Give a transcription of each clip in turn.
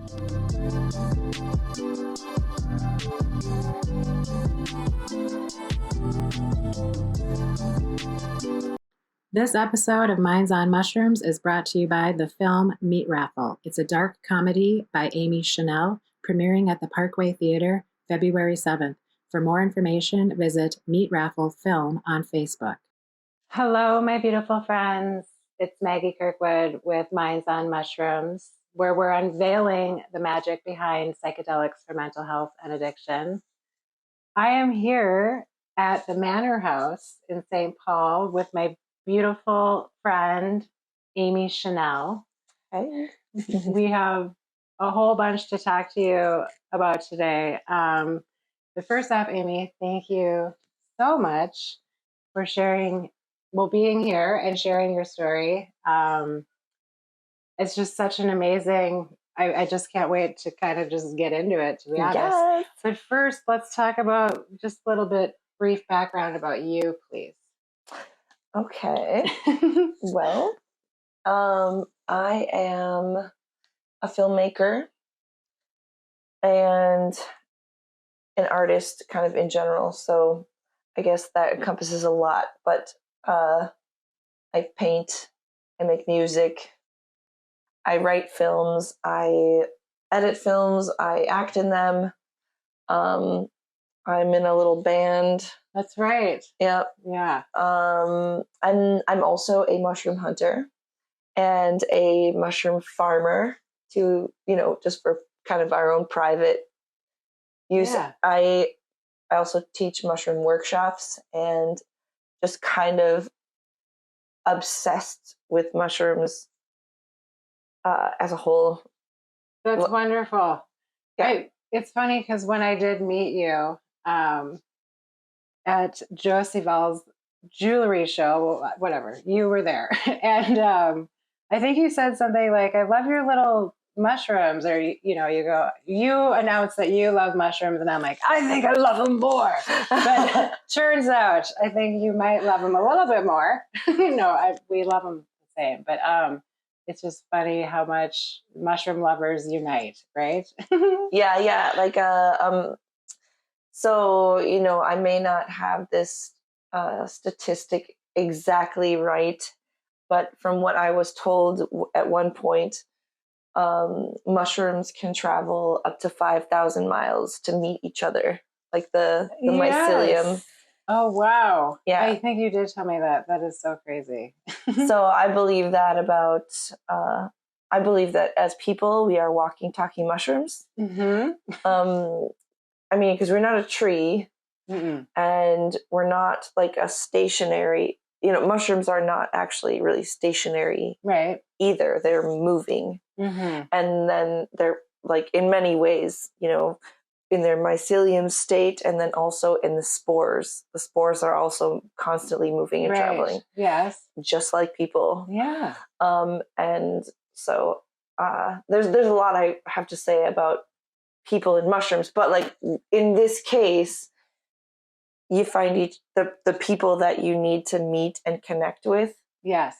This episode of Minds on Mushrooms is brought to you by the film Meat Raffle. It's a dark comedy by Aimee Chenal, premiering at the Parkway Theater February 7th. For more information, visit Meat Raffle Film on Facebook. Hello, my beautiful friends. It's Maggie Kirkwood with Minds on Mushrooms, where we're unveiling the magic behind psychedelics for mental health and addiction. I am here at the Manor House in St. Paul with my beautiful friend, Aimee Chenal. Hey. We have a whole bunch to talk to you about today. But first off, Aimee, thank you so much for being here and sharing your story. It's just such an amazing, I just can't wait to kind of just get into it, to be honest. Yes. But first, let's talk about just a little bit brief background about you, please. Okay. Well, I am a filmmaker and an artist kind of in general. So I guess that encompasses a lot, but I paint, I make music, I write films, I edit films, I act in them. I'm in a little band. That's right. Yep. Yeah. And I'm also a mushroom hunter and a mushroom farmer to, just for kind of our own private use. Yeah. I also teach mushroom workshops and just kind of obsessed with mushrooms as a whole. That's wonderful. Yeah. It's funny because when I did meet you at Josie Bell's jewelry show, whatever, you were there. And I think you said something like, I love your little mushrooms, or, you announced that you love mushrooms. And I'm like, I think I love them more. But turns out, I think you might love them a little bit more. We love them the same. But it's just funny how much mushroom lovers unite, right? Yeah. Like, so, I may not have this statistic exactly right, but from what I was told at one point, mushrooms can travel up to 5,000 miles to meet each other, like the mycelium. Oh, wow. Yeah. I think you did tell me that. That is so crazy. So I believe that I believe that as people, we are walking, talking mushrooms. Mm-hmm. Because we're not a tree. Mm-mm. And we're not like a stationary, mushrooms are not actually really stationary, right? Either. They're moving. Mm-hmm. And then they're like in many ways, in their mycelium state, and then also in the spores. The spores are also constantly moving and traveling. Yes. Just like people. Yeah. And so there's a lot I have to say about people and mushrooms, but like in this case, you find the people that you need to meet and connect with. Yes.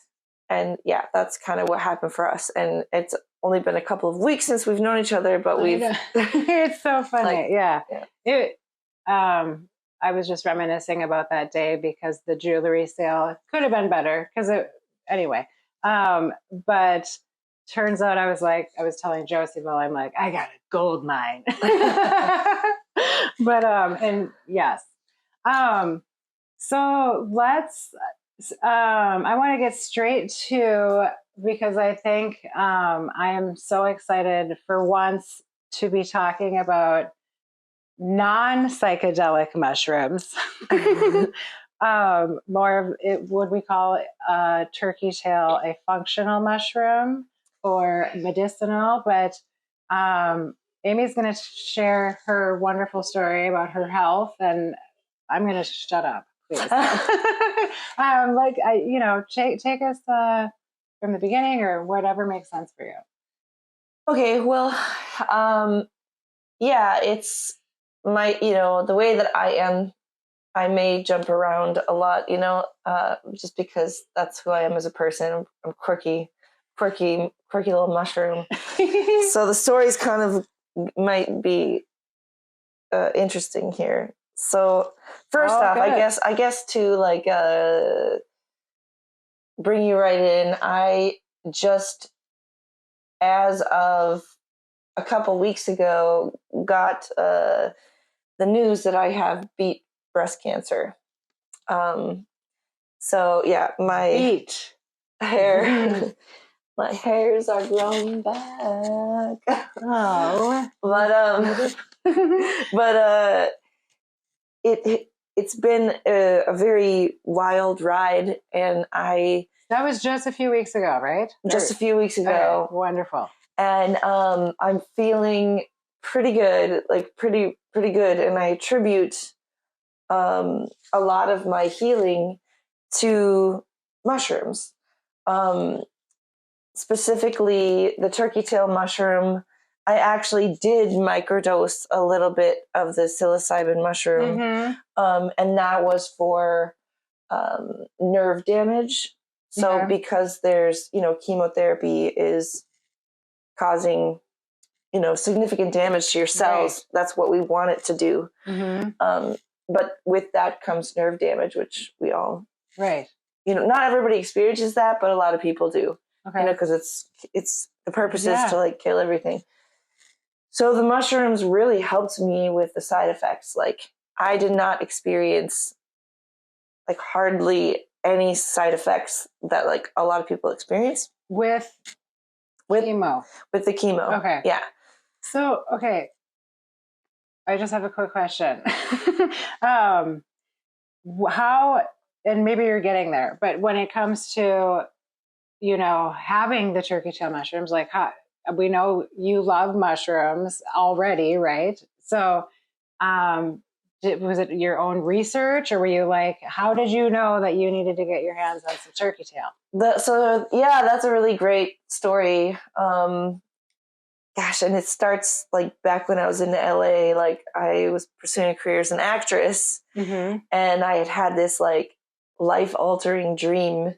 And yeah, that's kind of what happened for us. And it's only been a couple of weeks since we've known each other, but it's so funny. Yeah. Yeah. I was just reminiscing about that day because the jewelry sale could have been better anyway. But turns out I was telling Josie, well, I'm like, I got a gold mine. But, and yes. So let's, I want to get straight to, because I think I am so excited for once to be talking about non-psychedelic mushrooms. More of it, would we call turkey tail a functional mushroom or medicinal? But Amy's going to share her wonderful story about her health, and I'm going to shut up, please. Take us from the beginning or whatever makes sense for you. Okay, well, it's my, the way that I am, I may jump around a lot, just because that's who I am as a person. I'm quirky, quirky little mushroom. So the stories kind of might be interesting here. So first off, good. I guess to like bring you right in, I just, as of a couple weeks ago, got the news that I have beat breast cancer. So yeah, my hair, my hairs are growing back. Oh, but it's been a very wild ride, and that was just a few weeks ago, right? Just a few weeks ago. Okay, wonderful. And I'm feeling pretty good, like pretty good, and I attribute a lot of my healing to mushrooms, specifically the turkey tail mushroom. I actually did microdose a little bit of the psilocybin mushroom, and that was for nerve damage. So because there's, chemotherapy is causing, significant damage to your cells. Right. That's what we want it to do. But with that comes nerve damage, which we all, right. Not everybody experiences that, but a lot of people do. Okay. Because it's the purpose is to like kill everything. So the mushrooms really helped me with the side effects. Like I did not experience like hardly any side effects that like a lot of people experience with chemo. With the chemo. Okay. Yeah. So, okay. I just have a quick question. How, and maybe you're getting there, but when it comes to, having the turkey tail mushrooms, like we know you love mushrooms already, right? So, was it your own research, or were you like, how did you know that you needed to get your hands on some turkey tail? That's a really great story. Gosh, and it starts like back when I was in LA. Like I was pursuing a career as an actress, and I had this like life-altering dream,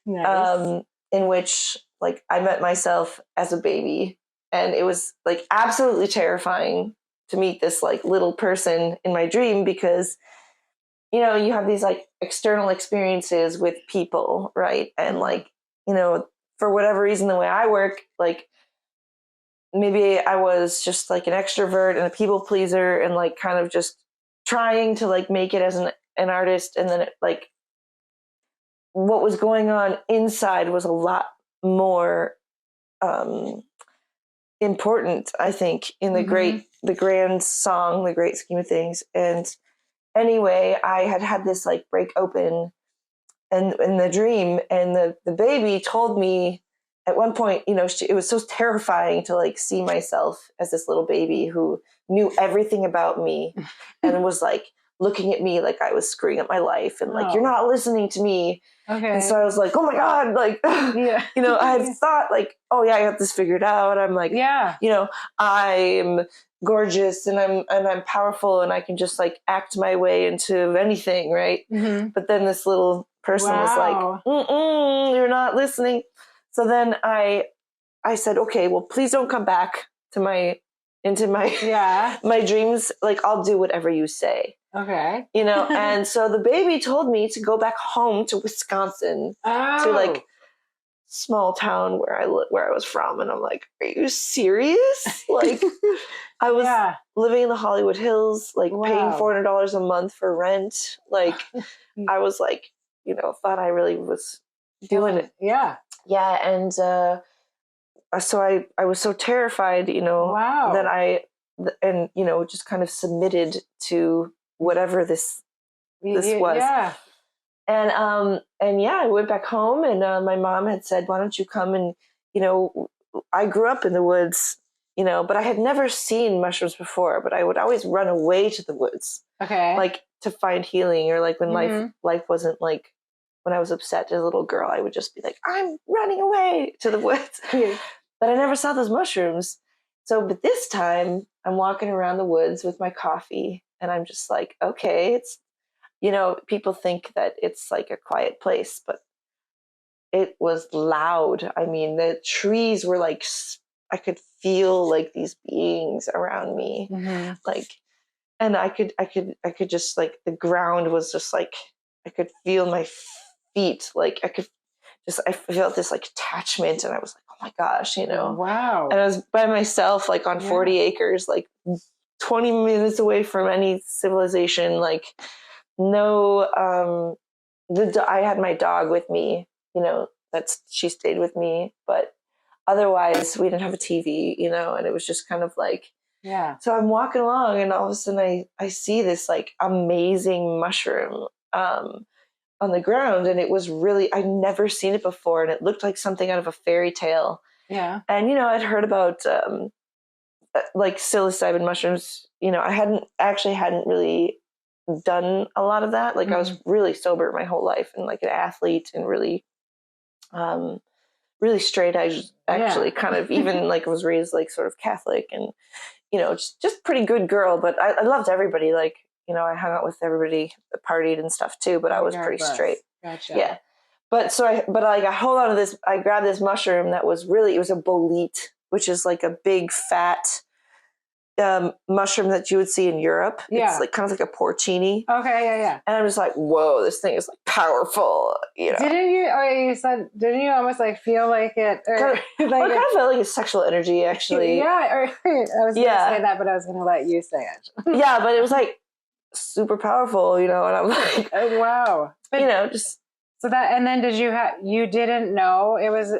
nice. In which like I met myself as a baby, and it was like absolutely terrifying to meet this like little person in my dream, because you have these like external experiences with people, right? And like for whatever reason, the way I work, like maybe I was just like an extrovert and a people pleaser, and like kind of just trying to like make it as an artist, and then it, like what was going on inside was a lot more important, I think, in the grand song, the great scheme of things. And anyway, I had this like break open and in the dream, and the baby told me at one point, it was so terrifying to like see myself as this little baby who knew everything about me and was like looking at me like I was screwing up my life, and like, you're not listening to me. Okay. And so I was like, oh my God, like, I had thought like, oh yeah, I got this figured out. I'm like, I'm gorgeous and I'm powerful and I can just like act my way into anything. Right. But then this little person was like, you're not listening. So then I said, okay, well, please don't come back to my dreams. Like, I'll do whatever you say. Okay. And so the baby told me to go back home to Wisconsin, to like small town where I was from. And I'm like, are you serious? Like I was living in the Hollywood Hills, like paying $400 a month for rent. Like I was like, thought I really was doing it. Yeah. Yeah. And so I was so terrified, that I just kind of submitted to whatever this was. Yeah. And I went back home, and my mom had said, why don't you come? And, I grew up in the woods, but I had never seen mushrooms before, but I would always run away to the woods. Okay. Like to find healing, or like when life wasn't like, when I was upset as a little girl, I would just be like, I'm running away to the woods. But I never saw those mushrooms. So, but this time I'm walking around the woods with my coffee, and I'm just like, okay, it's, people think that it's like a quiet place, but it was loud. I mean, the trees were like, I could feel like these beings around me, like, and I could just like, the ground was just like, I could feel my feet, like I felt this like attachment, and I was like, oh my gosh, Wow. And I was by myself, like on 40 acres, like 20 minutes away from any civilization, like no, I had my dog with me, she stayed with me, but otherwise we didn't have a TV, and it was just kind of like, so I'm walking along, and all of a sudden I see this like amazing mushroom on the ground, and it was really, I'd never seen it before, and it looked like something out of a fairy tale. Yeah. And I'd heard about like psilocybin mushrooms. I hadn't really done a lot of that. Like I was really sober my whole life, and like an athlete, and really really straight edge, actually, kind of, even like was raised like sort of Catholic, and just pretty good girl. But I loved everybody. Like I hung out with everybody, partied and stuff too. But I was pretty straight. Gotcha. Yeah. But I got hold on to this. I grabbed this mushroom that was it was a bolete, which is like a big fat mushroom that you would see in Europe. Yeah. It's like kind of like a porcini. Okay, yeah. And I'm just like, whoa, this thing is like powerful. Didn't you almost like feel like it? Or, kind of, like I kind of felt like a sexual energy, actually. Yeah, I was going to say that, but I was going to let you say it. Yeah, but it was like super powerful, and I'm like, oh, wow. But, just. So that, and then you didn't know it was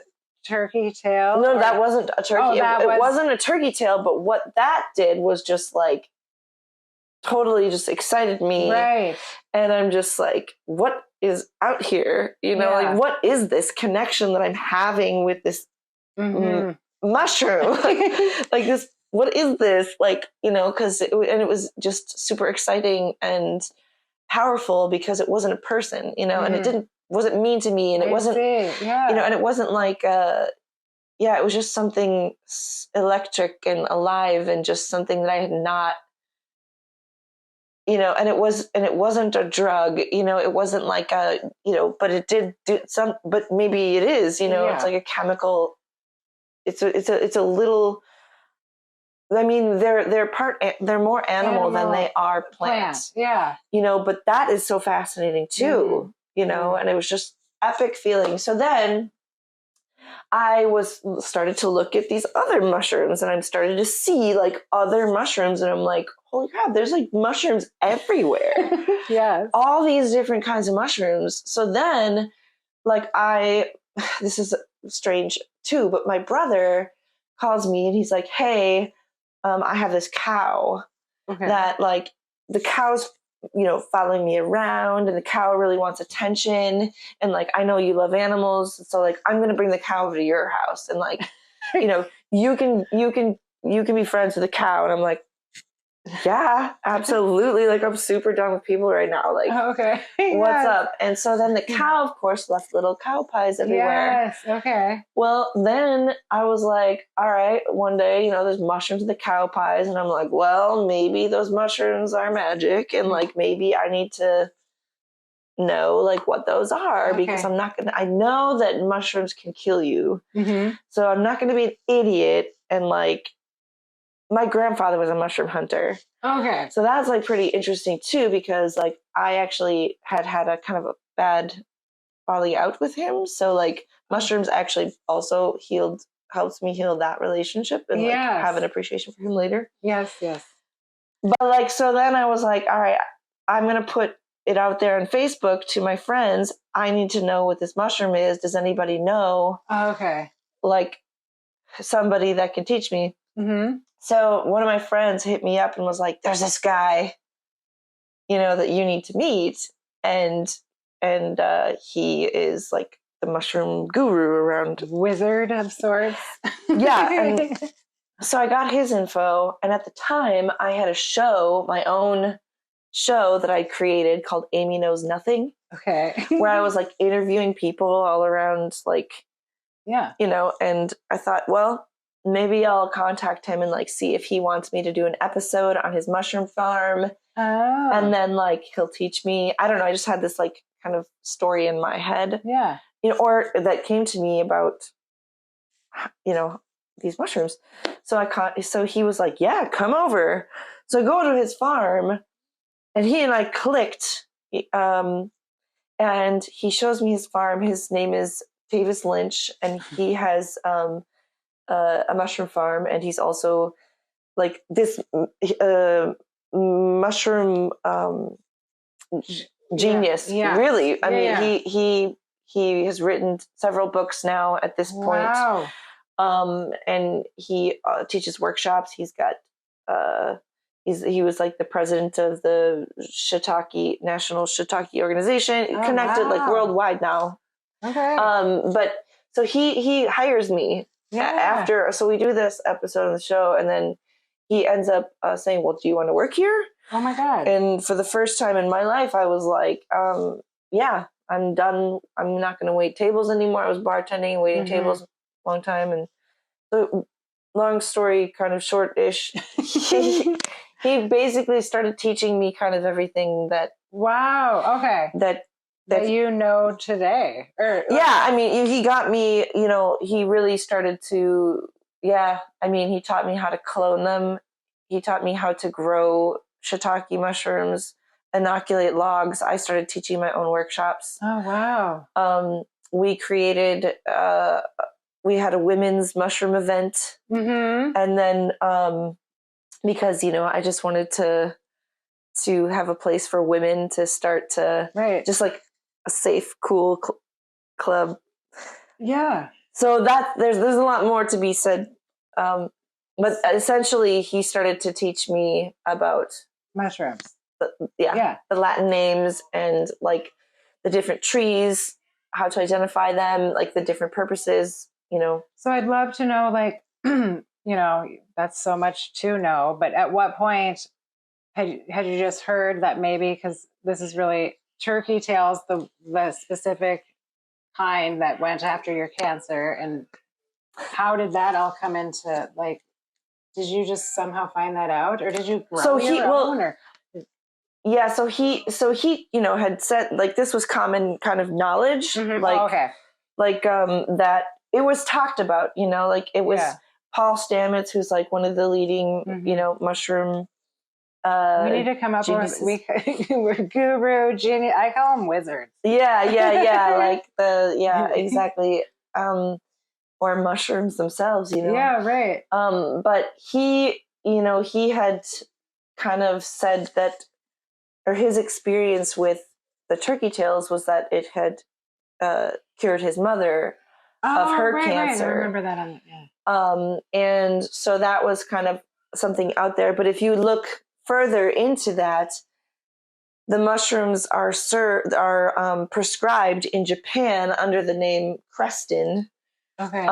turkey tail? No, that wasn't a turkey. Oh, it wasn't a turkey tail, but what that did was just like totally just excited me. Right. And I'm just like, what is out here? Like, what is this connection that I'm having with this mushroom? like this, what is this? Like, because it was just super exciting and powerful, because it wasn't a person, and it wasn't mean to me, and it wasn't, and it wasn't like, it was just something electric and alive, and just something that I had not, and it wasn't a drug, it wasn't like a, but it did do some, but maybe it is, it's like a chemical, it's a little, I mean, they're more animal than they are plants. Yeah. But that is so fascinating too, and it was just epic feeling. So then I started to look at these other mushrooms, and I'm starting to see like other mushrooms, and I'm like, holy crap, there's like mushrooms everywhere. Yes. All these different kinds of mushrooms. So then like this is strange too, but my brother calls me, and he's like, hey, I have this cow that like, the cow's, following me around, and the cow really wants attention. And like, I know you love animals. So like, I'm going to bring the cow over to your house, and like, you can be friends with the cow. And I'm like, yeah, absolutely. Like, I'm super done with people right now. Like, what's up? And so then the cow, of course, left little cow pies everywhere. Yes. Okay. Well, then I was like, all right, one day, there's mushrooms in the cow pies. And I'm like, well, maybe those mushrooms are magic. And like, maybe I need to know like what those are, because I know that mushrooms can kill you. So I'm not going to be an idiot. And like, my grandfather was a mushroom hunter. Okay. So that's like pretty interesting too, because like I actually had a kind of a bad falling out with him. So like mushrooms actually also helps me heal that relationship, and like have an appreciation for him later. Yes. But like, so then I was like, all right, I'm going to put it out there on Facebook to my friends. I need to know what this mushroom is. Does anybody know? Like somebody that can teach me. So one of my friends hit me up and was like, there's this guy, that you need to meet. And he is like the mushroom guru around. Wizard of sorts. Yeah. And so I got his info. And at the time I had a show, my own show that I created called Aimee Knows Nothing. Where I was like interviewing people all around, like, and I thought, well, maybe I'll contact him and like see if he wants me to do an episode on his mushroom farm. And then like he'll teach me. I don't know. I just had this like kind of story in my head. or that came to me about, these mushrooms. So he was like, yeah, come over. So I go to his farm, and he and I clicked. And he shows me his farm. His name is Davis Lynch, and he has a mushroom farm, and he's also like this mushroom genius. Yeah. Really, I mean, he has written several books now at this point. Wow. And he teaches workshops. He's got he was like the president of the National Shiitake Organization, connected like worldwide now. Okay. But so he hires me after. So we do this episode of the show, and then he ends up saying, well, do you want to work here? Oh my God. And for the first time in my life, I was like, yeah, I'm done. I'm not going to wait tables anymore. I was bartending, waiting tables a long time. And so, long story kind of short-ish, he basically started teaching me kind of everything that. Wow. Okay. That you know today. Yeah, I mean, he got me, he really started to, he taught me how to clone them. He taught me how to grow shiitake mushrooms, inoculate logs. I started teaching my own workshops. Oh, wow. We created, we had a women's mushroom event. Mm-hmm. And then, because, I just wanted to have a place for women to start to, just like a safe, cool club. Yeah. So that there's a lot more to be said. But essentially he started to teach me about mushrooms. The Latin names and like the different trees, how to identify them, like the different purposes, So I'd love to know, like, that's so much to know, but at what point had you just heard that maybe, because this is really turkey tails, the specific kind that went after your cancer, and how did that all come into, like, did you just somehow find that out, or did you grow your own? Or? Yeah, so he had said, like, this was common kind of knowledge, like that it was talked about, like it was Paul Stamets, who's like one of the leading, mushroom. We need to come up with we're guru genius. I call them wizards. Yeah, like exactly. Or mushrooms themselves, Yeah, right. But he had kind of said that, or his experience with the turkey tails was that it had cured his mother of her cancer. Right. I remember that. And so that was kind of something out there. But if you look further into that, the mushrooms are prescribed in Japan under the name Crestin. Okay.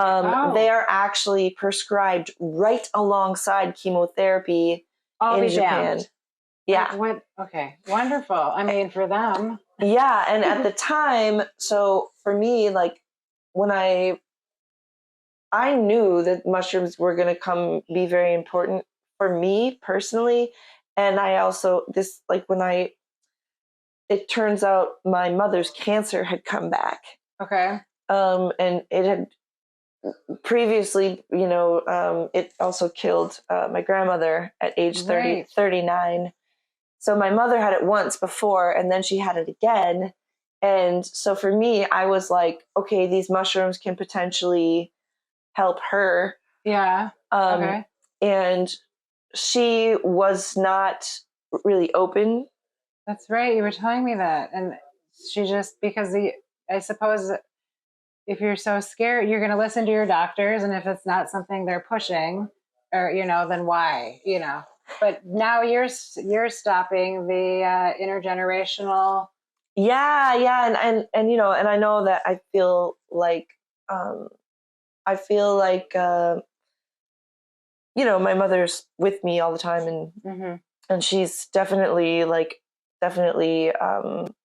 They are actually prescribed right alongside chemotherapy in Japan. Damned. Yeah. What? Okay. Wonderful. I mean, for them. Yeah. And at the time, so for me, like when I knew that mushrooms were going to be very important for me personally. And I also, it turns out my mother's cancer had come back. Okay. And it had previously, it also killed my grandmother at age 39. So my mother had it once before, and then she had it again. And so for me, I was like, okay, these mushrooms can potentially help her. Yeah. Okay. And she was not really open. That's right. You were telling me that. And she just, because I suppose if you're so scared, you're going to listen to your doctors. And if it's not something they're pushing, or, then why, but now you're stopping the intergenerational. Yeah. And I know that I feel like, my mother's with me all the time, and she's definitely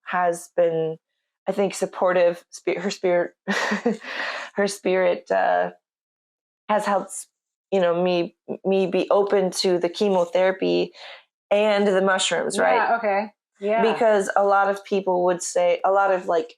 has been, I think, supportive. Her spirit has helped, me be open to the chemotherapy and the mushrooms, right? Yeah. Okay. Yeah. Because a lot of people would say, a lot of like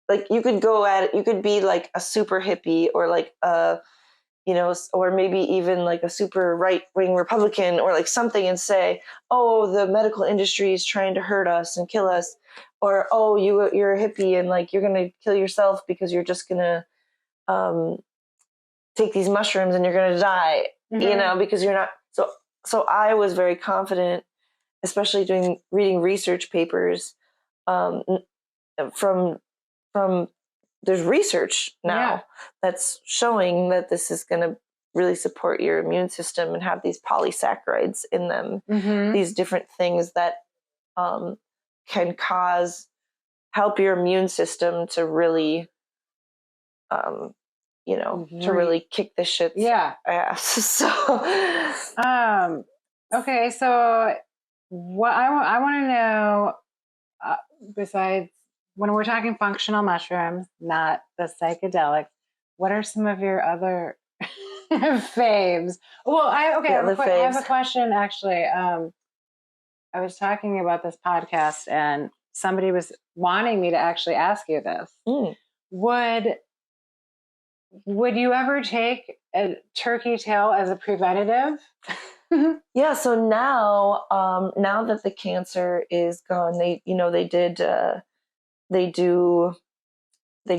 like you could go at it, you could be like a super hippie or like or maybe even like a super right-wing Republican or like something and say, oh, the medical industry is trying to hurt us and kill us. Or, oh, you're a hippie and like you're going to kill yourself because you're just going to take these mushrooms and you're going to die, because you're not. So I was very confident, especially reading research papers from there's research now that's showing that this is going to really support your immune system and have these polysaccharides in them, these different things that can help your immune system to really, to really kick the shit's ass. So, okay. So what I want to know, besides when we're talking functional mushrooms, not the psychedelics, what are some of your other faves? Well, I have a question actually. I was talking about this podcast and somebody was wanting me to actually ask you this. Would you ever take a turkey tail as a preventative? Yeah. So now that the cancer is gone, they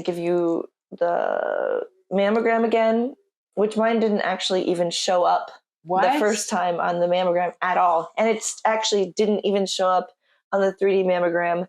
give you the mammogram again, which mine didn't actually even show up the first time on the mammogram at all. And it actually didn't even show up on the 3D mammogram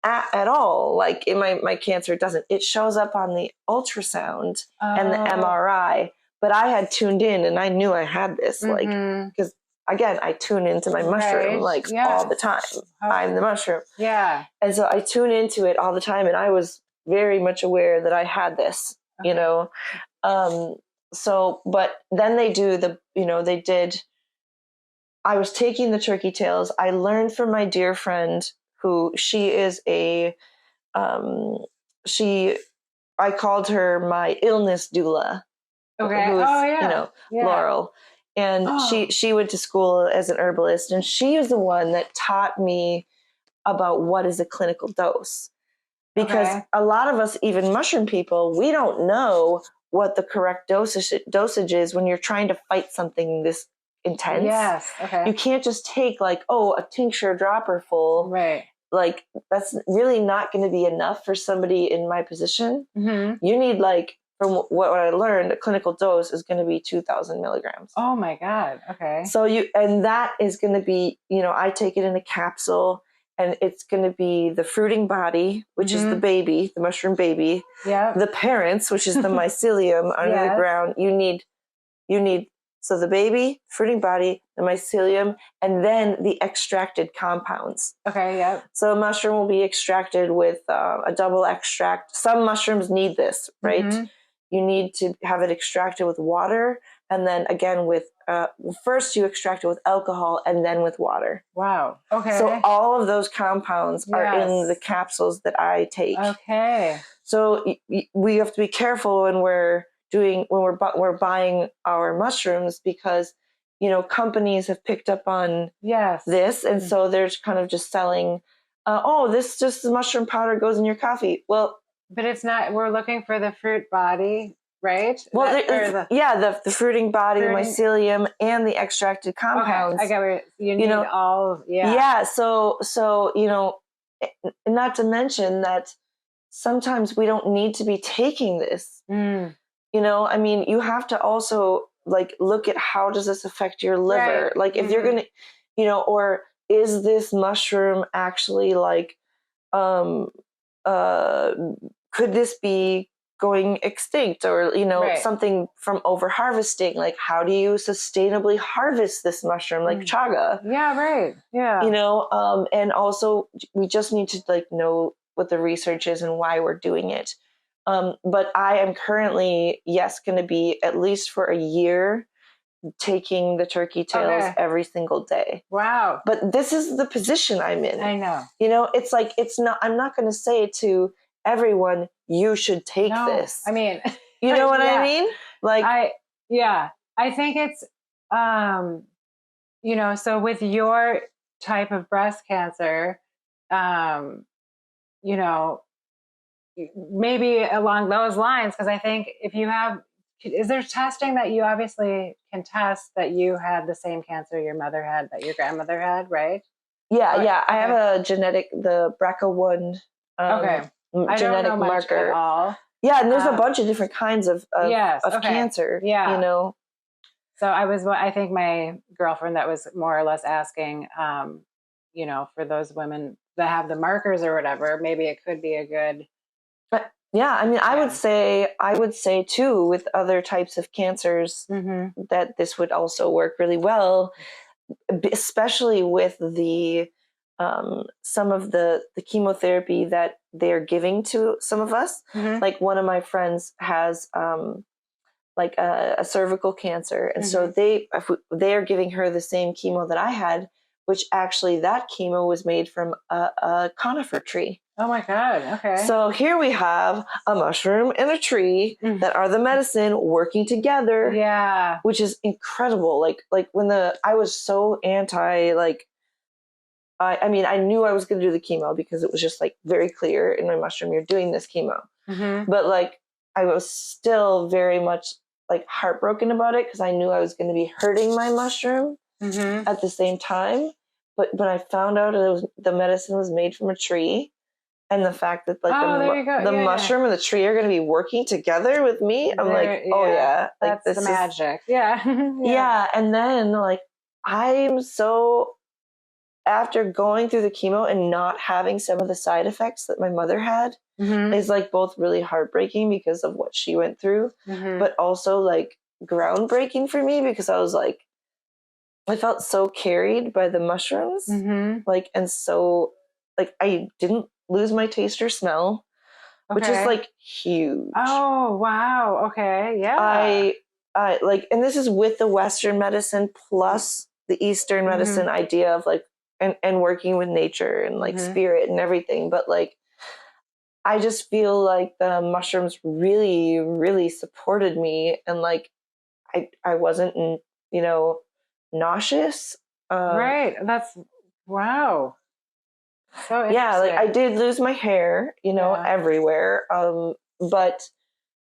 at all. Like in my cancer, it doesn't. It shows up on the ultrasound and the MRI. But I had tuned in and I knew I had this, like, because again, I tune into my mushroom all the time. I'm the mushroom. Yeah. And so I tune into it all the time. And I was very much aware that I had this, but then they do I was taking the turkey tails. I learned from my dear friend who she is I called her my illness doula. Okay. Laurel. And she went to school as an herbalist, and she is the one that taught me about what is a clinical dose. Because a lot of us, even mushroom people, we don't know what the correct dosage is when you're trying to fight something this intense. Yes. Okay. You can't just take a tincture dropper full. Right. Like that's really not going to be enough for somebody in my position. Mm-hmm. You need from what I learned, a clinical dose is going to be 2,000 milligrams. Oh my God. Okay. So and that is going to be, I take it in a capsule, and it's going to be the fruiting body, which is the baby, the mushroom baby. Yeah. The parents, which is the mycelium under the ground. You need, so the baby, fruiting body, the mycelium, and then the extracted compounds. Okay. Yeah. So a mushroom will be extracted with a double extract. Some mushrooms need this, right? Mm-hmm. You need to have it extracted with water, and then again with first you extract it with alcohol and then with water. Wow. Okay. So all of those compounds are in the capsules that I take. Okay. So we have to be careful when we're buying our mushrooms, because companies have picked up on this, and so they're kind of just selling. This just the mushroom powder goes in your coffee. Well, but it's not. We're looking for the fruit body, right? Well, the fruiting body, mycelium, and the extracted compounds. Okay, I get where you need all. Yeah. Yeah. So not to mention that sometimes we don't need to be taking this. I mean, you have to also look at how does this affect your liver? Right. If you're gonna, or is this mushroom actually could this be going extinct, or something from over harvesting? How do you sustainably harvest this mushroom, chaga? Yeah, right. Yeah. And also we just need to know what the research is and why we're doing it. But I am currently going to be at least for a year taking the turkey tails every single day. Wow. But this is the position I'm in. I know. It's I'm not going to say to everyone, you should take this. I mean, you know what I mean? I think it's, so with your type of breast cancer, maybe along those lines, because I think if you have, is there testing that you obviously can test that you had the same cancer your mother had, that your grandmother had, right? Yeah, Oh, yeah. okay. I have a genetic, the BRCA1 Okay. I don't genetic know much marker. at all. Yeah, and there's a bunch of different kinds of Yes, of okay. cancer. Yeah. You know. So I think my girlfriend that was more or less asking, you know, for those women that have the markers or whatever, maybe it could be a good. But yeah, I mean, I Yeah. would say too, with other types of cancers, Mm-hmm. that this would also work really well, especially with the some of the chemotherapy that they're giving to some of us. Mm-hmm. Like one of my friends has like a cervical cancer, and so they are giving her the same chemo that I had, which actually that chemo was made from a conifer tree. Oh my God. Okay. So here we have a mushroom and a tree that are the medicine working together. Yeah. Which is incredible. Like when I was so anti, like, I mean, I knew I was going to do the chemo because it was just like very clear in my mushroom, you're doing this chemo. Mm-hmm. But like, I was still very much like heartbroken about it because I knew I was going to be hurting my mushroom at the same time. But when I found out the medicine was made from a tree, and the fact that like the mushroom and the tree are going to be working together with me, I'm like, oh yeah, like that's this the magic. Yeah. yeah. And then like I'm so, after going through the chemo and not having some of the side effects that my mother had, is like both really heartbreaking because of what she went through, but also like groundbreaking for me because I was like, I felt so carried by the mushrooms, like, and so like I didn't lose my taste or smell, which is like huge. Oh wow. Okay. Yeah. I like, and this is with the Western medicine plus the Eastern medicine idea of like, and working with nature and like spirit and everything. But like, I just feel like the mushrooms really, really supported me, and like, I wasn't, you know, nauseous. Right. That's wow. So interesting. Yeah, like I did lose my hair, you know, everywhere. But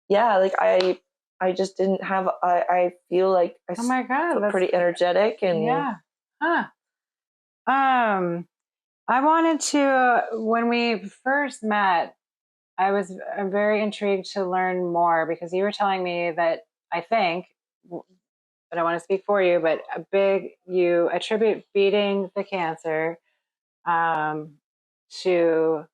yeah, like I just didn't have. I feel like I oh my God, feel that's pretty energetic and yeah. Huh. I wanted to, when we first met, I'm very intrigued to learn more because you were telling me that I think, I don't want to speak for you, but you attribute beating the cancer to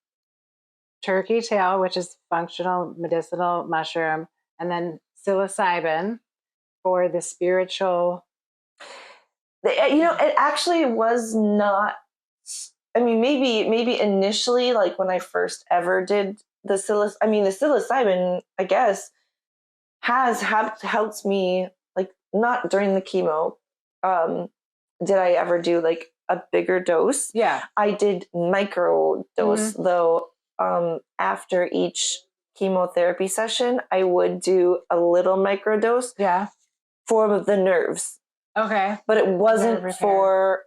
turkey tail, which is functional medicinal mushroom, and then psilocybin for the spiritual. you know, it actually was not. I mean, maybe initially, like when I first ever did the psilocybin, I guess, has helped me, like not during the chemo. Did I ever do like a bigger dose? Yeah, I did micro dose though. After each chemotherapy session, I would do a little micro dose. Yeah, for the nerves. Okay, but it wasn't for,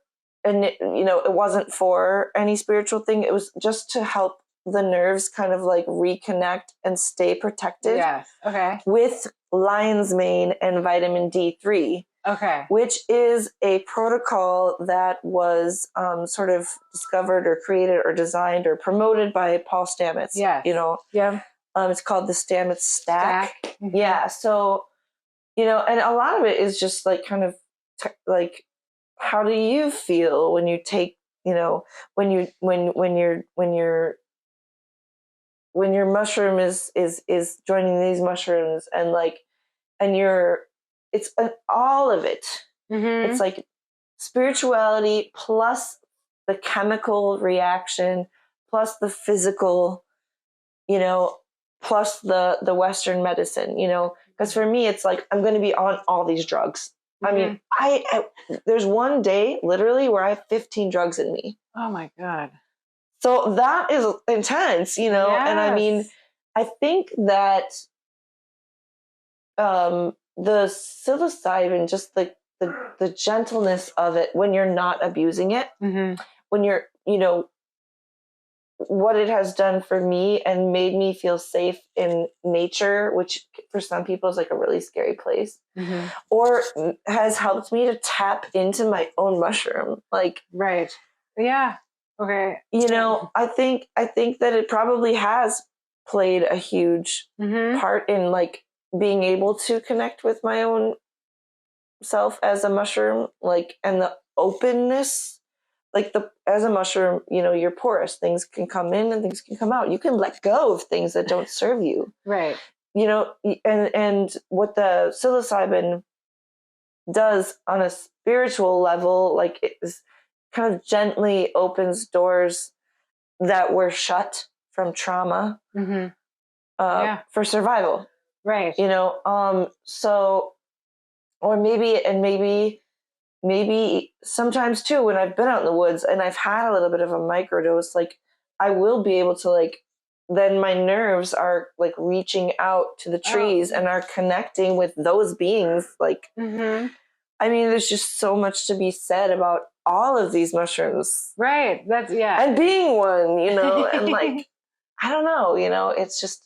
and you know, it wasn't for any spiritual thing. It was just to help the nerves kind of like reconnect and stay protected. Yes. Okay. With lion's mane and vitamin D3. Okay. Which is a protocol that was sort of discovered or created or designed or promoted by Paul Stamets. Yes. You know. Yeah. It's called the Stamets Stack. Yeah. So, you know, and a lot of it is just like kind of like, how do you feel when you take, you know, when your mushroom is joining these mushrooms, and like, and it's all of it. It's like spirituality plus the chemical reaction plus the physical, you know, plus the Western medicine, you know, because for me it's like I'm going to be on all these drugs. I mean, I there's one day literally where I have 15 drugs in me. Oh my God. So that is intense, you know. Yes. And I mean, I think that the psilocybin, just the gentleness of it when you're not abusing it, when you're, you know, what it has done for me and made me feel safe in nature, which for some people is like a really scary place, or has helped me to tap into my own mushroom. Like, right. Yeah. Okay. You know, I think that it probably has played a huge part in like being able to connect with my own self as a mushroom, like, and the openness, like as a mushroom, you know, you're porous. Things can come in and things can come out. You can let go of things that don't serve you. Right. You know, and what the psilocybin does on a spiritual level, like, it is kind of gently opens doors that were shut from trauma for survival. Right. You know, so, or maybe sometimes too, when I've been out in the woods and I've had a little bit of a microdose, like, I will be able to, like, then my nerves are like reaching out to the trees and are connecting with those beings. Like, I mean, there's just so much to be said about all of these mushrooms. Right. That's, yeah. And being one, you know, and like, I don't know, you know, it's just,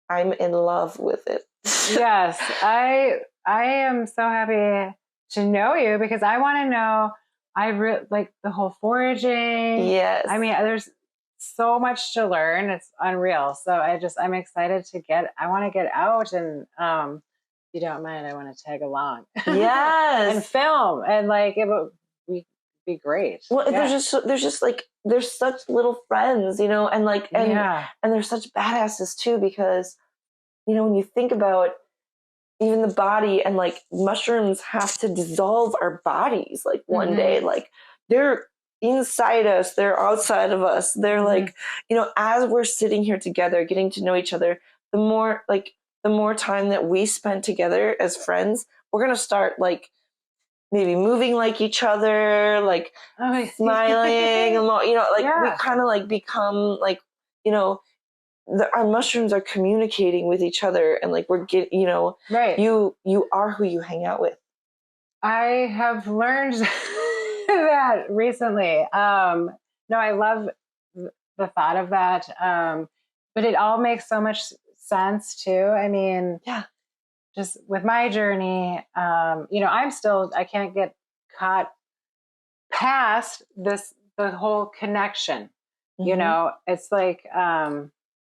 I'm in love with it. Yes. I am so happy to know you, because I want to know, like the whole foraging. Yes. I mean, there's so much to learn. It's unreal. So I'm excited I want to get out, and if you don't mind, I want to tag along. Yes. And film, and like, it would be great. Well, there's such little friends, you know, and like, and they're such badasses too, because, you know, when you think about even the body, and like, mushrooms have to dissolve our bodies, like, one day, like, they're inside us, they're outside of us, they're like, you know, as we're sitting here together getting to know each other, the more time that we spend together as friends, we're gonna start like maybe moving like each other, like smiling, you know, like, we kind of like become like, you know, our mushrooms are communicating with each other, and like, we're getting, you know, you are who you hang out with. I have learned that recently. No, I love the thought of that. But it all makes so much sense too. I mean, just with my journey, you know, I can't get caught past the whole connection. You know, it's like,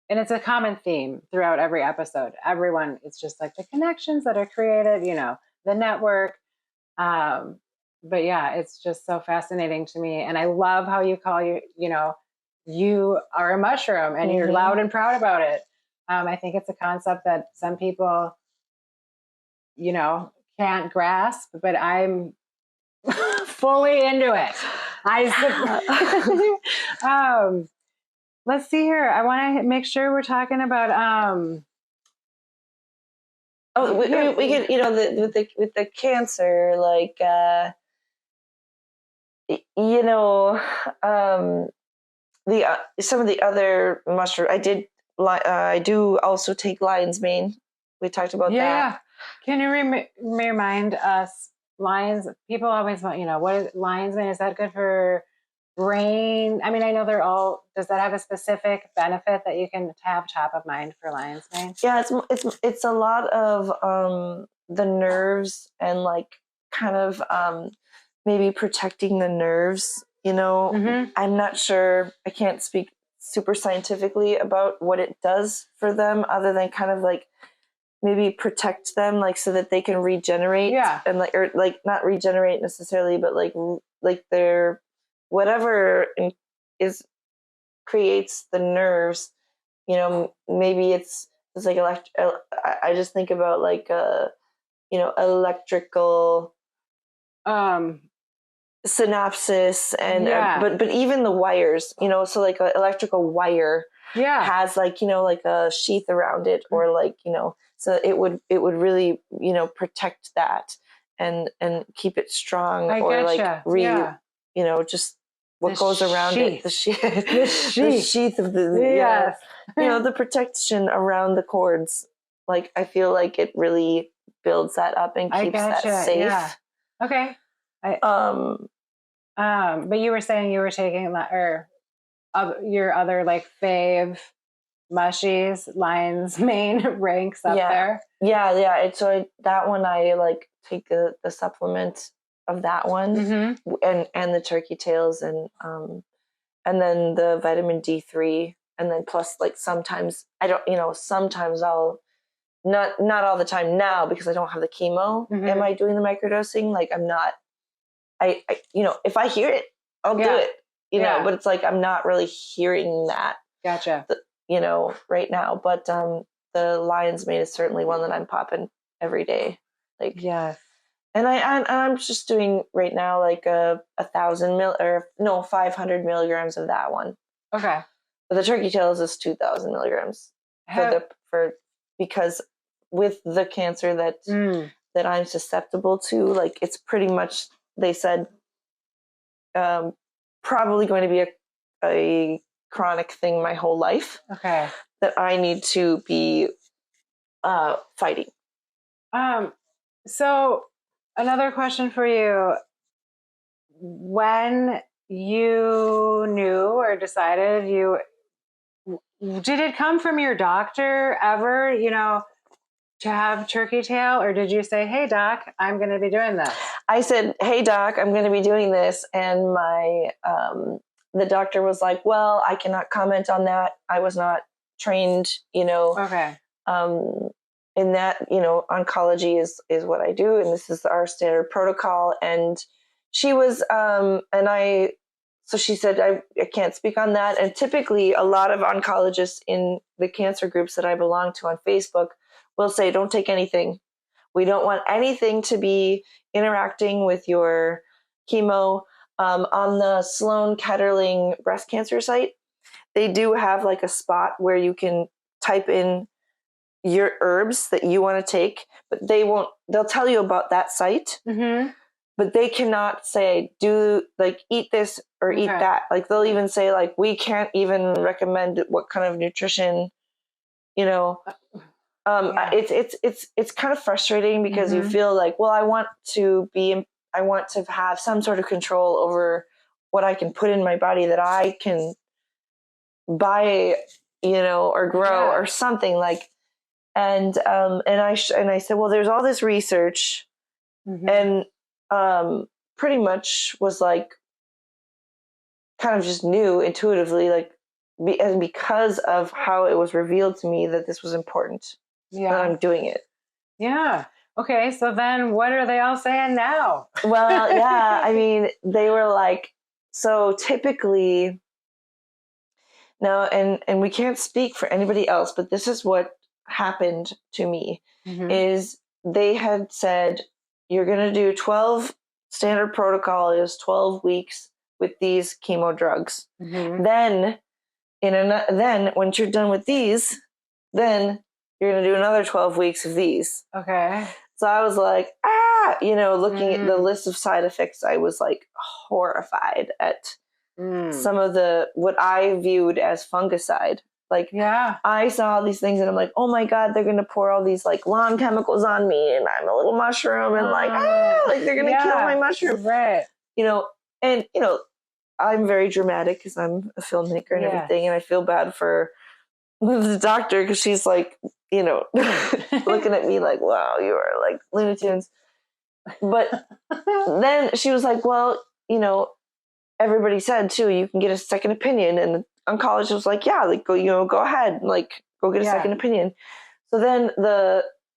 and it's a common theme throughout every episode. Everyone, it's just like the connections that are created, you know, the network. But yeah, it's just so fascinating to me. And I love how you call you know, you are a mushroom, and you're loud and proud about it. I think it's a concept that some people, you know, can't grasp, but I'm fully into it. Let's see here. I want to make sure we're talking about we can, you know, with the cancer, like, you know, the some of the other mushroom I do also take lion's mane. We talked about that. Can you remind us, lions, people always want, you know, what is lion's mane? Is that good for brain? I mean, I know does that have a specific benefit that you can have top of mind for lion's mane? Yeah, it's a lot of the nerves, and like, kind of maybe protecting the nerves, you know. I'm not sure, I can't speak super scientifically about what it does for them, other than kind of like maybe protect them, like, so that they can regenerate, and like, or like, not regenerate necessarily, but like their whatever creates the nerves, you know. Maybe it's like I just think about like you know, electrical synapses, and but even the wires, you know, so like an electrical wire has like, you know, like a sheath around it, or like, you know, so it would really, you know, protect that, and keep it strong, or like you know, just what goes around it, the sheath the sheath of the you know, the protection around the cords. Like, I feel like it really builds that up and keeps that safe. Okay. But you were saying you were taking, or your other like fave mushies, lion's mane ranks up there? Yeah. That one I like take the supplement of that one, and the turkey tails, and then the vitamin D3, and then plus like sometimes I don't, sometimes I'll not all the time now because I don't have the chemo. Am I doing the microdosing? Like I'm not. I if I hear it, I'll do it. But it's like I'm not really hearing that. Gotcha. Right now. But the lion's mane is certainly one that I'm popping every day. Like and I'm just doing right now like 500 milligrams of that one. Okay. But the turkey tails is 2,000 milligrams because with the cancer that I'm susceptible to, like it's pretty much, they said, probably going to be a chronic thing my whole life. Okay. That I need to be fighting. So another question for you. When you knew or decided did it come from your doctor ever, to have turkey tail, or did you say, hey doc, I'm going to be doing this? I said, hey doc, I'm going to be doing this. And the doctor was like, well, I cannot comment on that. I was not trained, Okay. in that, oncology is what I do. And this is our standard protocol. And she was, so she said, I can't speak on that. And typically a lot of oncologists in the cancer groups that I belong to on Facebook will say, don't take anything. We don't want anything to be interacting with your chemo. On the Sloan Kettering breast cancer site, they do have like a spot where you can type in your herbs that you want to take, but they'll tell you about that site, but they cannot say, eat this or eat that. Like they'll even say like, we can't even recommend what kind of nutrition, it's kind of frustrating because you feel like, well, I want to have some sort of control over what I can put in my body that I can buy, or grow or something like. And I said, well, there's all this research, and pretty much was like, kind of just knew intuitively, like, and because of how it was revealed to me that this was important, that I'm doing it. Yeah. Okay, so then what are they all saying now? Well, yeah, I mean, they were like, so typically, now, and we can't speak for anybody else, but this is what happened to me, is they had said, you're going to do 12, standard protocol is 12 weeks with these chemo drugs. Then, then once you're done with these, then you're going to do another 12 weeks of these. Okay. So I was like, looking at the list of side effects, I was like horrified at some of what I viewed as fungicide. Like, I saw these things and I'm like, oh my God, they're going to pour all these like lawn chemicals on me and I'm a little mushroom and like they're going to kill my mushroom. Right. And I'm very dramatic because I'm a filmmaker and everything. And I feel bad for the doctor because she's like, looking at me like, wow, you are like Looney Tunes. But then she was like, well, everybody said too, you can get a second opinion. And the oncologist was like, yeah, like go ahead, like go get a second opinion. So then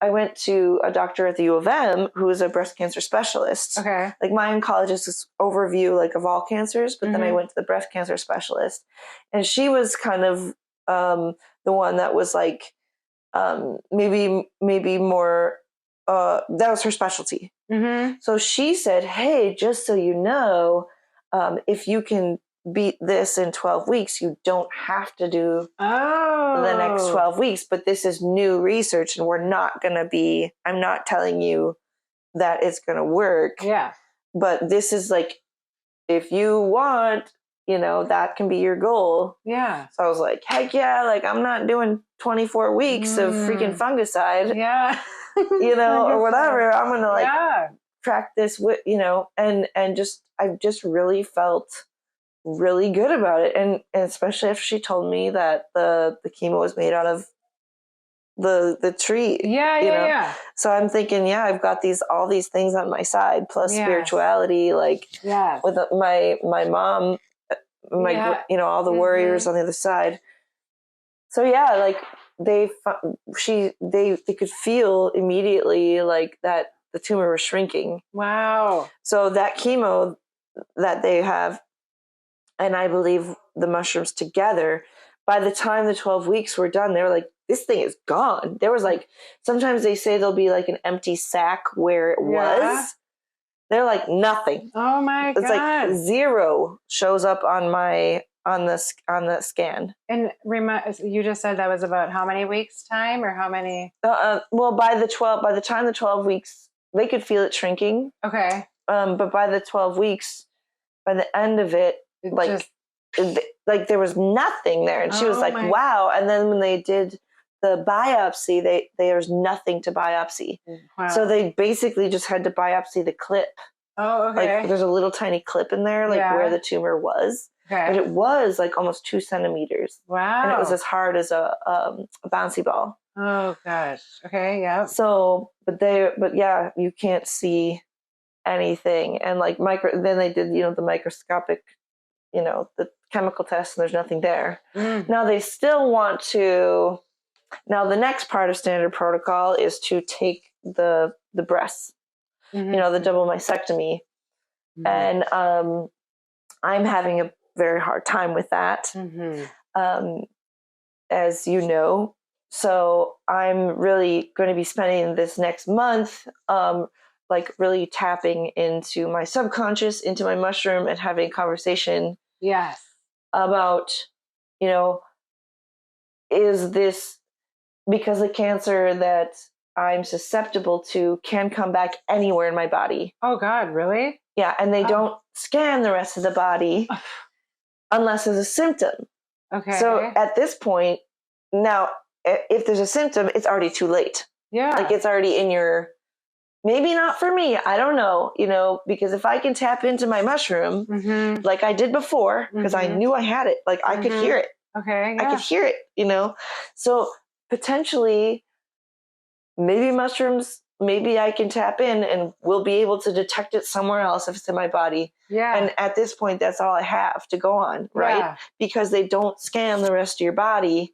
I went to a doctor at the U of M who is a breast cancer specialist. Okay. Like my oncologist is overview like of all cancers, but then I went to the breast cancer specialist, and she was kind of the one that was like maybe more that was her specialty. So she said, hey, just so you know, if you can beat this in 12 weeks, you don't have to do the next 12 weeks. But this is new research and I'm not telling you that it's going to work. Yeah. But this is like, if you want, that can be your goal. Yeah. So I was like, heck yeah, like I'm not doing 24 weeks of freaking fungicide. Yeah. Or whatever. I'm going to track this with, and I just really felt really good about it. And especially if she told me that the chemo was made out of the tree. Yeah. So I'm thinking, I've got all these things on my side, plus spirituality, like with my mom, all the warriors on the other side. So like they could feel immediately like that the tumor was shrinking. Wow. So that chemo that they have, and I believe the mushrooms together, by the time the 12 weeks were done, they were like, this thing is gone. There was like, sometimes they say there'll be like an empty sac where it was. They're like nothing. Oh my God. It's like 0 shows up on the scan. And you just said that was about how many weeks time, or how many? Well, by the time the 12 weeks, they could feel it shrinking. Okay. But by the 12 weeks, by the end of it, like there was nothing there, and she was like, wow. And then when they did the biopsy, there was nothing to biopsy. Wow. So they basically just had to biopsy the clip. Oh, okay. Like there's a little tiny clip in there, like where the tumor was. Okay. But it was like almost 2 centimeters. Wow. And it was as hard as a bouncy ball. Oh gosh. Okay. Yeah. So, but you can't see anything. And like then they did, the microscopic, the chemical test, and there's nothing there. Now they still want to, the next part of standard protocol is to take the breasts, the double mastectomy. And I'm having a very hard time with that, as you know. So I'm really going to be spending this next month like really tapping into my subconscious, into my mushroom, and having a conversation about, is this because the cancer that I'm susceptible to can come back anywhere in my body? Oh God, really? Yeah. And they don't scan the rest of the body unless there's a symptom. Okay. So at this point, now, if there's a symptom, it's already too late. Yeah. Like it's already in your, maybe not for me. I don't know, because if I can tap into my mushroom like I did before, because I knew I had it, like I could hear it. Okay. Yeah. I could hear it, So potentially maybe mushrooms, maybe I can tap in and we'll be able to detect it somewhere else if it's in my body. Yeah. And at this point, that's all I have to go on, right? Yeah. Because they don't scan the rest of your body.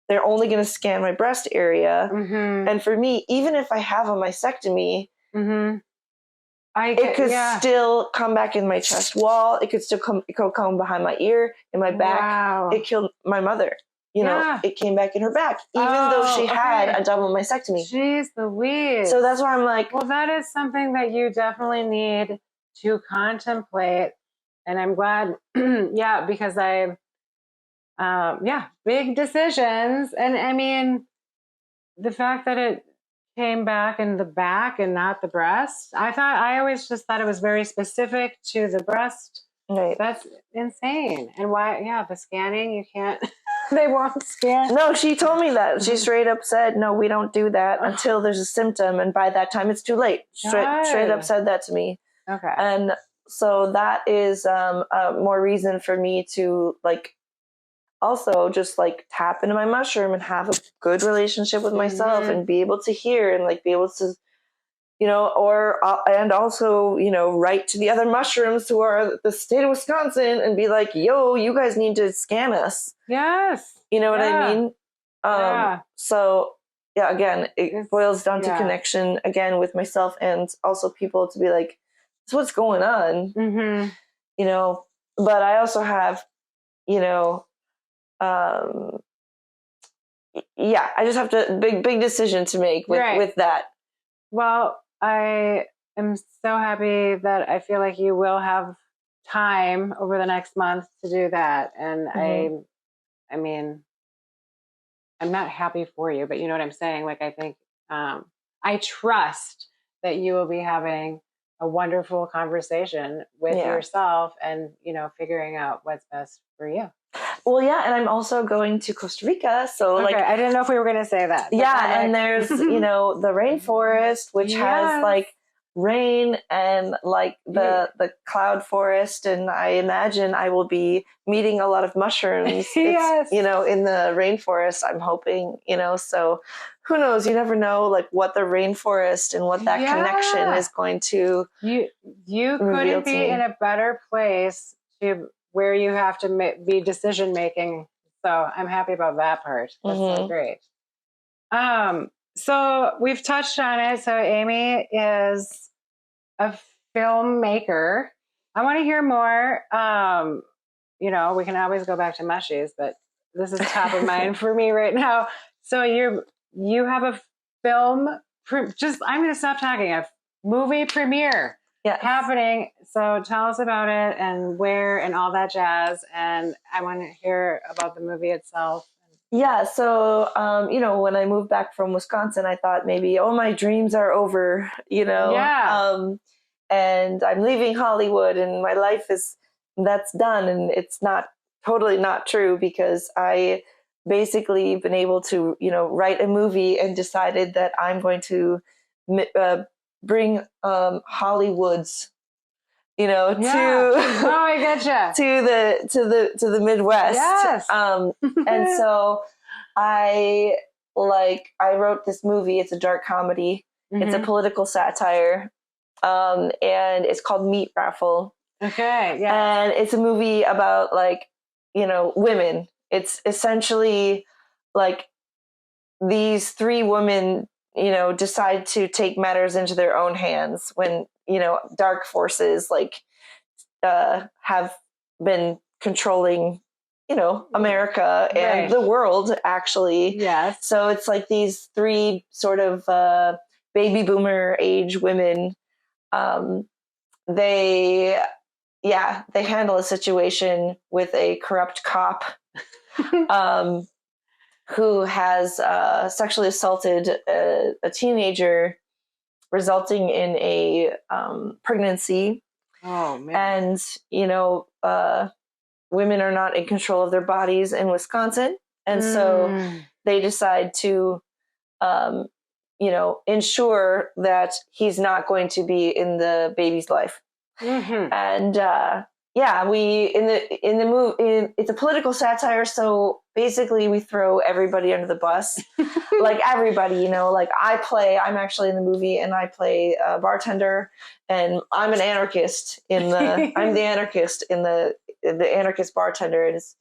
They're only going to scan my breast area. And for me, even if I have a mastectomy, it could still come back in my chest wall. It could still come behind my ear, in my back. Wow. It killed my mother. It came back in her back, even though she had a double mastectomy. Jeez Louise. So that's why I'm like, well, that is something that you definitely need to contemplate. And I'm glad, because big decisions. And I mean, the fact that it came back in the back and not the breast, I always just thought it was very specific to the breast. Right. That's insane. And why, the scanning, you can't, they won't scan. No, she told me that. She straight up said, no, we don't do that until there's a symptom. And by that time, it's too late. Straight up said that to me. Okay. And so that is more reason for me to like also just like tap into my mushroom and have a good relationship with myself and be able to hear and like be able to, and also, write to the other mushrooms who are the state of Wisconsin and be like, yo, you guys need to scan us. Yes. You know what I mean? So again, it boils down to connection again with myself and also people to be like, that's what's going on, but I also have, I just have to big decision to make with that. Well, I am so happy that I feel like you will have time over the next month to do that. And I mean, I'm not happy for you, but you know what I'm saying? Like, I think, I trust that you will be having a wonderful conversation with yourself and, figuring out what's best for you. Well, and I'm also going to Costa Rica. So I didn't know if we were going to say that. Yeah. And there's, the rainforest, which has like rain and like the cloud forest, and I imagine I will be meeting a lot of mushrooms. Yes. It's, in the rainforest, I'm hoping, so who knows? You never know like what the rainforest and what that connection is going to you reveal couldn't to be me. in a better place to where you have to be decision making. So I'm happy about that part. That's so great. So we've touched on it. So Aimee is a filmmaker. I want to hear more. We can always go back to mushies, but this is top of mind for me right now. So you have a film, I'm going to stop talking, a movie premiere happening. So tell us about it and where and all that jazz. And I want to hear about the movie itself. Yeah, so, when I moved back from Wisconsin, I thought maybe, my dreams are over, Yeah. And I'm leaving Hollywood and my life that's done. And it's totally not true, because I basically been able to, write a movie and decided that I'm going to bring Hollywood's to I getcha. to the Midwest. Yes. And so I wrote this movie. It's a dark comedy. Mm-hmm. It's a political satire. And it's called Meat Raffle. Okay. Yeah. And it's a movie about women. It's essentially like these three women, decide to take matters into their own hands when, dark forces have been controlling, America and the world, actually. Yes. So it's like these three sort of baby boomer age women. They handle a situation with a corrupt cop who has sexually assaulted a teenager, resulting in a pregnancy. Oh, man. And, women are not in control of their bodies in Wisconsin. And so they decide to, ensure that he's not going to be in the baby's life. Mm-hmm. And, in the movie, it's a political satire. So basically we throw everybody under the bus, like everybody, I'm actually in the movie and I play a bartender, and I'm an anarchist I'm the anarchist in the anarchist bartender. And it's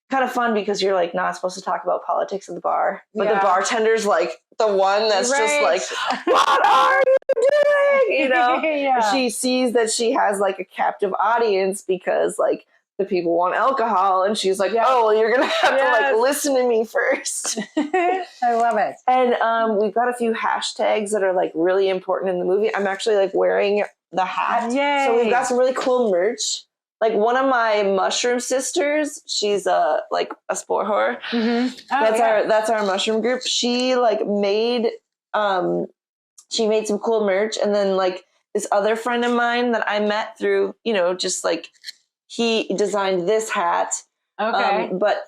kind of fun because you're like not supposed to talk about politics at the bar, but the bartender's like the one that's just like, what are you doing? She sees that she has like a captive audience because like the people want alcohol, and she's like, oh, well, you're gonna have to like listen to me first. I love it. And we've got a few hashtags that are like really important in the movie. I'm actually like wearing the hat. Yay. So we've got some really cool merch. Like one of my mushroom sisters, she's like a sport whore. Mm-hmm. That's our mushroom group. She like made some cool merch, and then like this other friend of mine that I met through, just like he designed this hat. Okay. But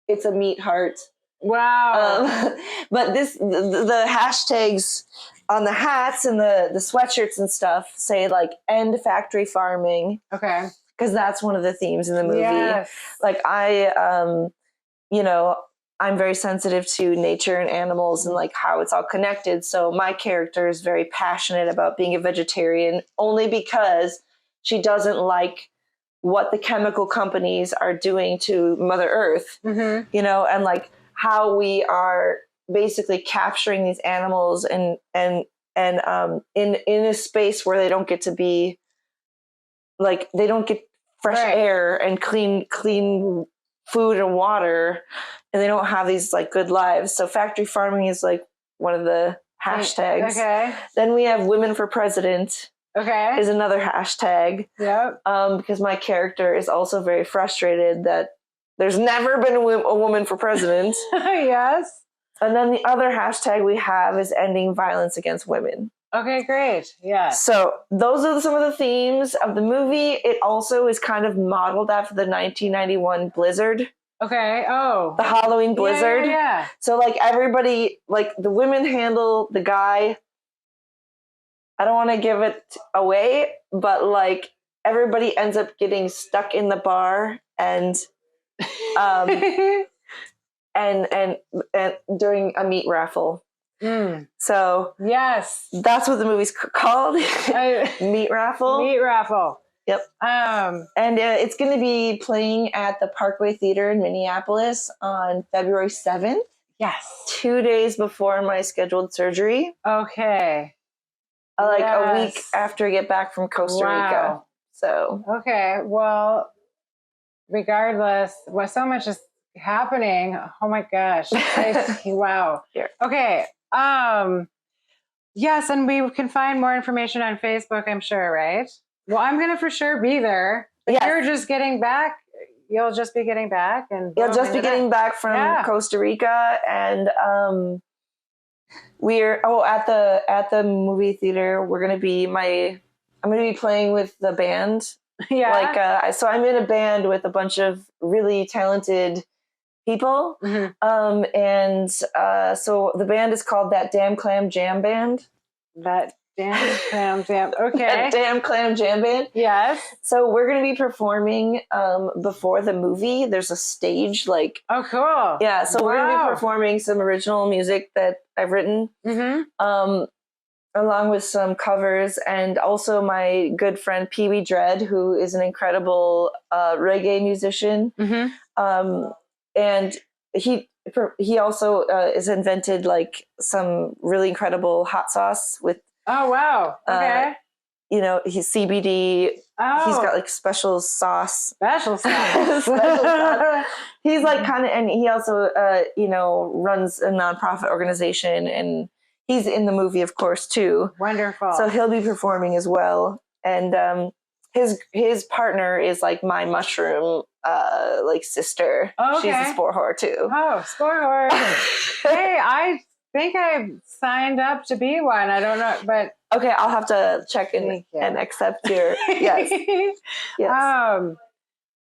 it's a meat heart. Wow. But the hashtags on the hats and the sweatshirts and stuff say like end factory farming. Okay. Because that's one of the themes in the movie. Yes. Like I'm very sensitive to nature and animals and like how it's all connected. So my character is very passionate about being a vegetarian, only because she doesn't like what the chemical companies are doing to Mother Earth, mm-hmm. And like how we are basically capturing these animals and in a space where they don't get to be like, they don't get fresh air and clean food and water, and they don't have these like good lives. So factory farming is like one of the hashtags. Okay. Then we have women for president. Okay. Is another hashtag. Yep. Because my character is also very frustrated that there's never been a woman for president. Yes. And then the other hashtag we have is ending violence against women. Okay, great. Yeah. So those are some of the themes of the movie. It also is kind of modeled after the 1991 blizzard. Okay. Oh. The Halloween blizzard. Yeah. So like everybody, like the women handle the guy I don't want to give it away, but like everybody ends up getting stuck in the bar and um and during a meat raffle. So yes, that's what the movie's called. Meat Raffle. Meat Raffle. Yep. And it's going to be playing at the Parkway Theater in Minneapolis on February 7th. Yes. 2 days before my scheduled surgery. Okay. Like a week after I get back from Costa Rica. So. Okay. Well, regardless, so much is happening. Oh my gosh. Wow. Here. Okay. Yes, and we can find more information on Facebook, I'm sure, right? Well, I'm going to for sure be there. But you're just getting back. You'll just be getting back. And you'll just be getting back from Costa Rica. And we're, at the movie theater, we're going to be I'm going to be playing with the band. Yeah. So I'm in a band with a bunch of really talented people. Mm-hmm. So the band is called That Damn Clam Jam Band. That Damn Clam Jam. Okay. That Damn Clam Jam Band. Yes. So we're going to be performing before the movie. There's a stage Oh, cool. Yeah. So we're going to be performing some original music that I've written. Mm-hmm. Along with some covers, and also my good friend Pee Wee Dread, who is an incredible reggae musician. Mm-hmm. And he also has invented like some really incredible hot sauce with. Oh wow! Okay. He's CBD. Oh. He's got like special sauce. Special sauce. He's like and he also runs a nonprofit organization, and he's in the movie, of course, too. Wonderful. So he'll be performing as well, and his partner is like my mushroom sister. Oh, okay. She's a spore whore too. Oh, spore whore. Hey, I think I signed up to be one. I don't know, but okay, I'll have to check and accept your yes. Yes.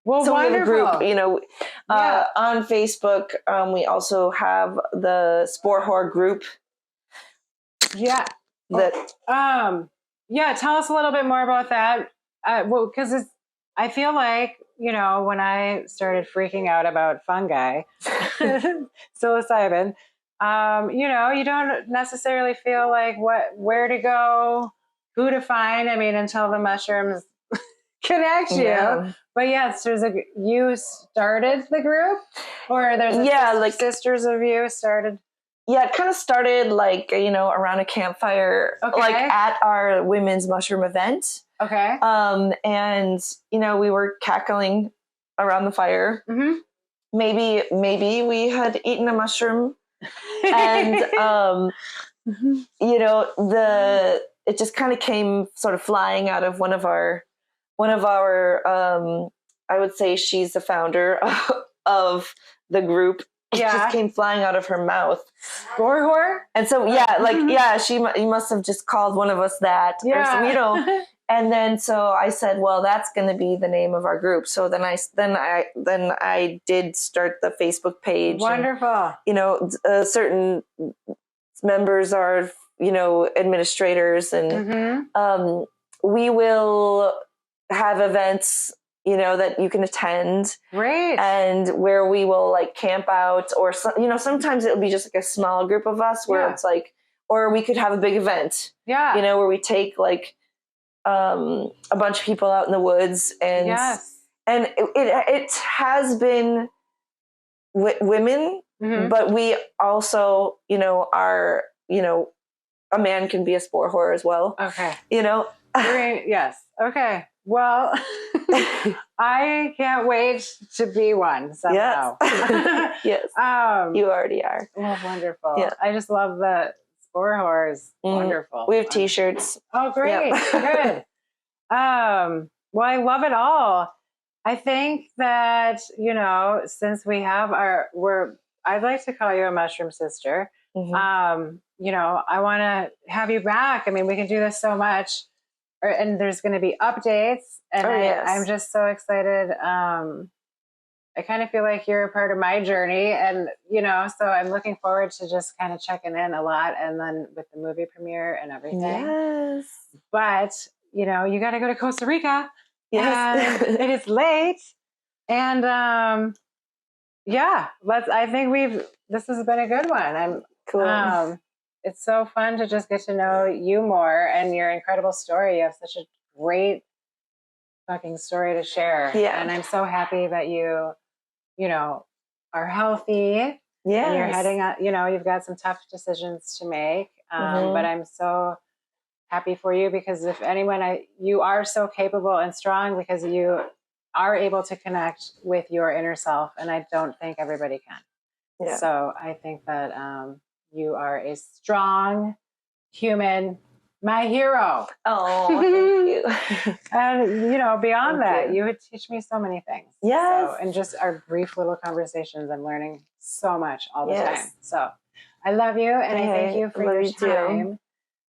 Well, so wonderful. We have a group, on Facebook. We also have the Spore Whore group. Yeah. That. Tell us a little bit more about that. Because I feel like, when I started freaking out about fungi, psilocybin, you don't necessarily feel like where to go, who to find. I mean, until the mushrooms connect you. Yeah. But yes, you started the group, or there's sisters of you started. Yeah, it kind of started around a campfire, at our women's mushroom event. Okay. And we were cackling around the fire. Mm-hmm. Maybe we had eaten a mushroom, and it just kind of came sort of flying out of one of our. I would say she's the founder of the group. It just came flying out of her mouth. Spore whore? And so, you must have just called one of us that. Yeah. And then so I said, well, that's going to be the name of our group. So then I did start the Facebook page. Wonderful. And, certain members are, administrators, and we will have events that you can attend. Great. And where we will camp out, or sometimes it'll be just a small group of us where it's or we could have a big event. Yeah. Where we take a bunch of people out in the woods, and and it has been women, but we also are a man can be a spore whore as well. Okay. Yes. Okay. Well, I can't wait to be one somehow. Yes. Yes. You already are. Well, wonderful. Yeah. I just love the spore whores. Wonderful. We have T-shirts. Oh, great. Yep. Good. Well, I love it all. I think that, since we have I'd like to call you a mushroom sister. Mm-hmm. I want to have you back. I mean, we can do this so much. And there's going to be updates, and I'm just so excited I kind of feel like you're a part of my journey, and so I'm looking forward to just kind of checking in a lot, and then with the movie premiere and everything. Yes. But you got to go to Costa Rica. Yes. And it is late, and I think this has been a good one. Cool. It's so fun to just get to know you more and your incredible story. You have such a great fucking story to share. Yeah. And I'm so happy that you are healthy. Yes. And you're heading out, you've got some tough decisions to make. But I'm so happy for you, because if anyone, you are so capable and strong, because you are able to connect with your inner self. And I don't think everybody can. Yeah. So I think that you are a strong human, my hero. Oh, thank you. And beyond that, you would teach me so many things. Yes. So, and just our brief little conversations, I'm learning so much all the time. So I love you, and I thank you for your time.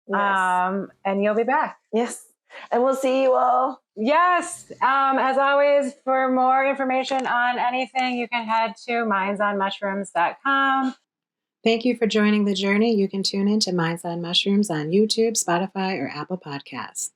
Yes. And you'll be back. Yes. And we'll see you all. Yes. As always, for more information on anything, you can head to mindsonmushrooms.com. Thank you for joining the journey. You can tune in to Minds on Mushrooms on YouTube, Spotify, or Apple Podcasts.